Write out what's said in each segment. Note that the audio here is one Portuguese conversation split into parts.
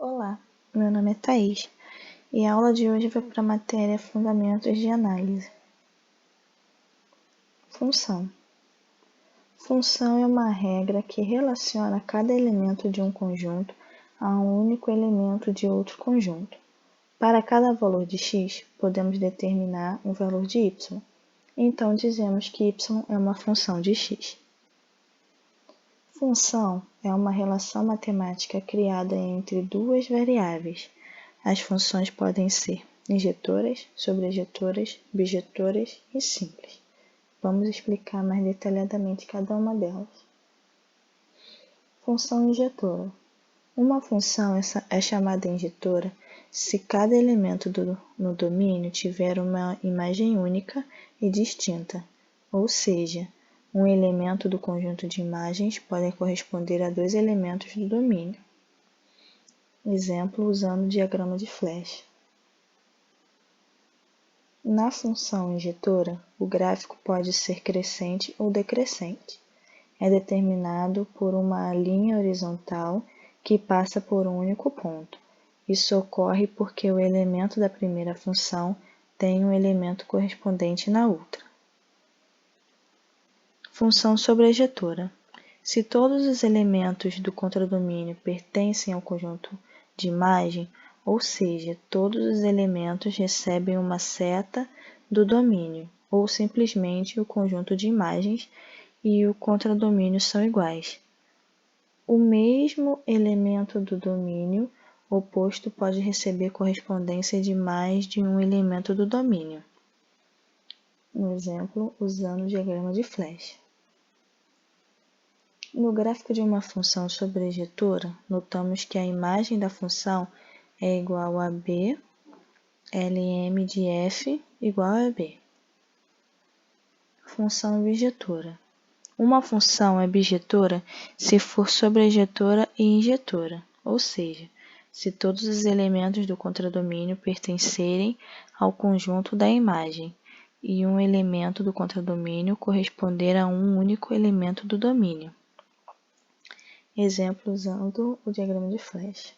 Olá, meu nome é Thaís e a aula de hoje vai para a matéria Fundamentos de Análise. Função. Função é uma regra que relaciona cada elemento de um conjunto a um único elemento de outro conjunto. Para cada valor de x, podemos determinar um valor de y. Então, dizemos que y é uma função de x. Função é uma relação matemática criada entre duas variáveis. As funções podem ser injetoras, sobrejetoras, bijetoras e simples. Vamos explicar mais detalhadamente cada uma delas. Função injetora. Uma função é chamada injetora se cada elemento no domínio tiver uma imagem única e distinta, ou seja, um elemento do conjunto de imagens pode corresponder a dois elementos do domínio. Exemplo usando o diagrama de flecha. Na função injetora, o gráfico pode ser crescente ou decrescente. É determinado por uma linha horizontal que passa por um único ponto. Isso ocorre porque o elemento da primeira função tem um elemento correspondente na outra. Função sobrejetora. Se todos os elementos do contradomínio pertencem ao conjunto de imagem, ou seja, todos os elementos recebem uma seta do domínio, ou simplesmente o conjunto de imagens e o contradomínio são iguais. O mesmo elemento do domínio oposto pode receber correspondência de mais de um elemento do domínio. Um exemplo usando o diagrama de flecha. No gráfico de uma função sobrejetora, notamos que a imagem da função é igual a b, Lm de f igual a b. Função bijetora. Uma função é bijetora se for sobrejetora e injetora, ou seja, se todos os elementos do contradomínio pertencerem ao conjunto da imagem e um elemento do contradomínio corresponder a um único elemento do domínio. Exemplo usando o diagrama de flecha.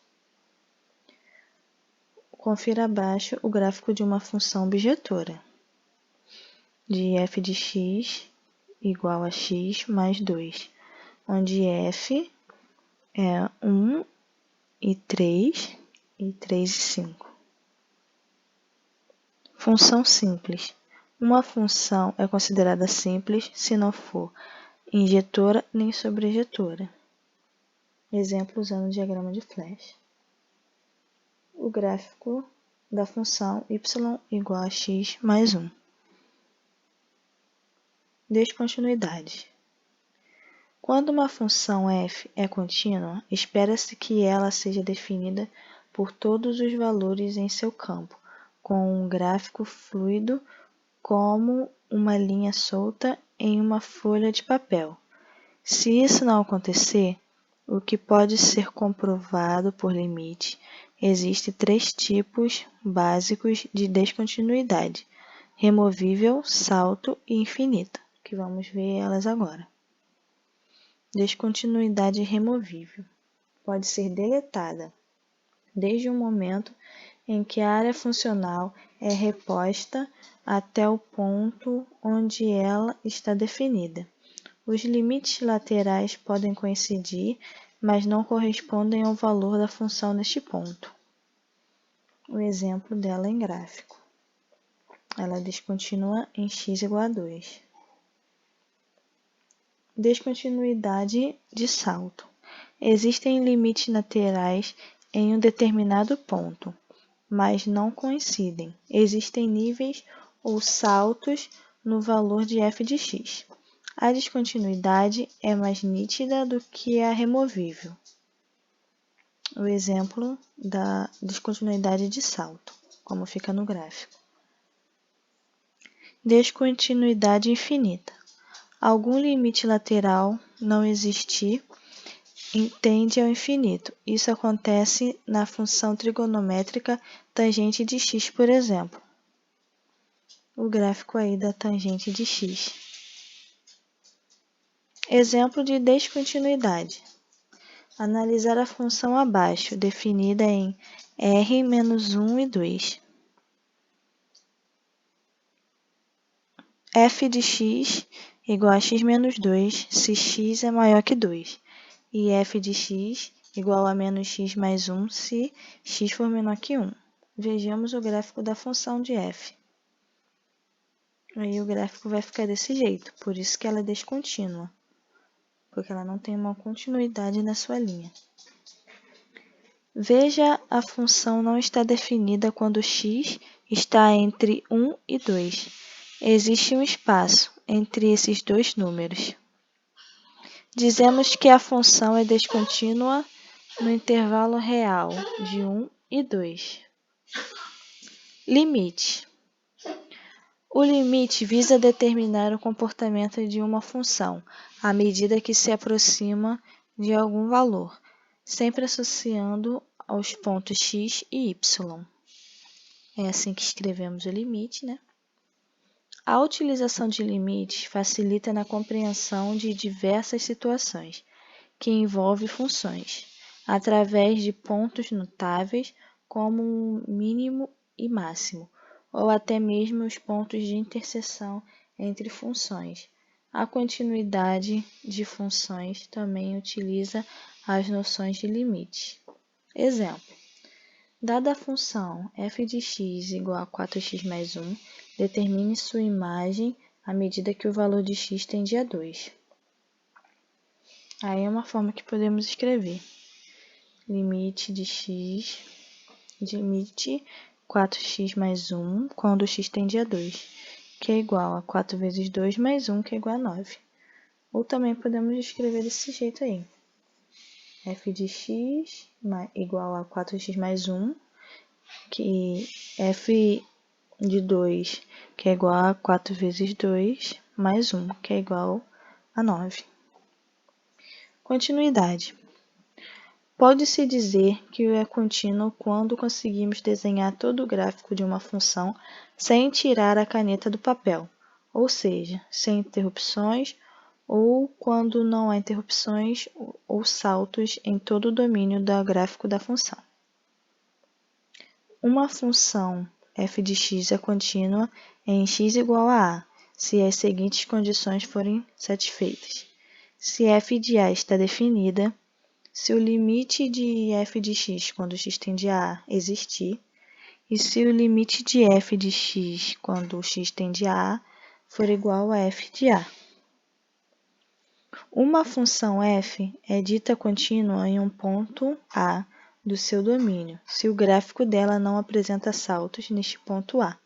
Confira abaixo o gráfico de uma função bijetora, de f de x igual a x mais 2, onde f é 1 e 3 e 5. Função simples. Uma função é considerada simples se não for injetora nem sobrejetora. Exemplo usando o diagrama de flecha. O gráfico da função y igual a x mais 1. Descontinuidade. Quando uma função f é contínua, espera-se que ela seja definida por todos os valores em seu campo, com um gráfico fluido como uma linha solta em uma folha de papel. Se isso não acontecer, o que pode ser comprovado por limite, existem três tipos básicos de descontinuidade: removível, salto e infinita, que vamos ver elas agora. Descontinuidade removível. Pode ser deletada desde o momento em que a área funcional é reposta até o ponto onde ela está definida. Os limites laterais podem coincidir, mas não correspondem ao valor da função neste ponto. O exemplo dela em gráfico. Ela descontinua em x igual a 2. Descontinuidade de salto. Existem limites laterais em um determinado ponto, mas não coincidem. Existem níveis ou saltos no valor de f de x. A descontinuidade é mais nítida do que a removível. O exemplo da descontinuidade de salto, como fica no gráfico. Descontinuidade infinita. Algum limite lateral não existir tende ao infinito. Isso acontece na função trigonométrica tangente de x, por exemplo. O gráfico aí da tangente de x. Exemplo de descontinuidade. Analisar a função abaixo, definida em R menos 1 e 2. F de x igual a x menos 2 se x é maior que 2. E f de x igual a menos x mais 1 se x for menor que 1. Vejamos o gráfico da função de f. Aí o gráfico vai ficar desse jeito, por isso que ela é descontínua, porque ela não tem uma continuidade na sua linha. Veja, a função não está definida quando x está entre 1 e 2. Existe um espaço entre esses dois números. Dizemos que a função é descontínua no intervalo real de 1 e 2. Limite. O limite visa determinar o comportamento de uma função à medida que se aproxima de algum valor, sempre associando aos pontos x e y. É assim que escrevemos o limite, né? A utilização de limites facilita na compreensão de diversas situações que envolvem funções, através de pontos notáveis como um mínimo e máximo, ou até mesmo os pontos de interseção entre funções. A continuidade de funções também utiliza as noções de limite. Exemplo: dada a função f de x igual a 4x mais 1, determine sua imagem à medida que o valor de x tende a 2. Aí é uma forma que podemos escrever. Limite de x, limite 4x mais 1, quando x tende a 2, que é igual a 4 vezes 2 mais 1, que é igual a 9. Ou também podemos escrever desse jeito aí. F de x igual a 4x mais 1, que f de 2, que é igual a 4 vezes 2, mais 1, que é igual a 9. Continuidade. Pode-se dizer que é contínuo quando conseguimos desenhar todo o gráfico de uma função sem tirar a caneta do papel, ou seja, sem interrupções, ou quando não há interrupções ou saltos em todo o domínio do gráfico da função. Uma função f de x é contínua em x igual a a, se as seguintes condições forem satisfeitas. Se f de a está definida, se o limite de f de x quando x tende a a existir, e se o limite de f de x quando x tende a a for igual a f de a. Uma função f é dita contínua em um ponto A do seu domínio, se o gráfico dela não apresenta saltos neste ponto A.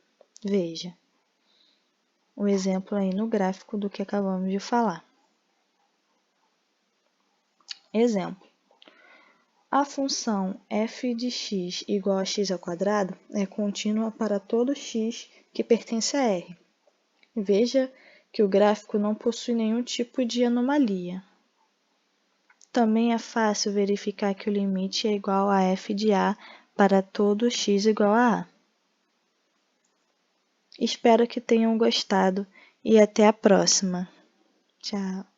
Veja o exemplo aí no gráfico do que acabamos de falar. Exemplo: a função f de x igual a x ao quadrado é contínua para todo x que pertence a R. Veja que o gráfico não possui nenhum tipo de anomalia. Também é fácil verificar que o limite é igual a f de a para todo x igual a a. Espero que tenham gostado e até a próxima. Tchau!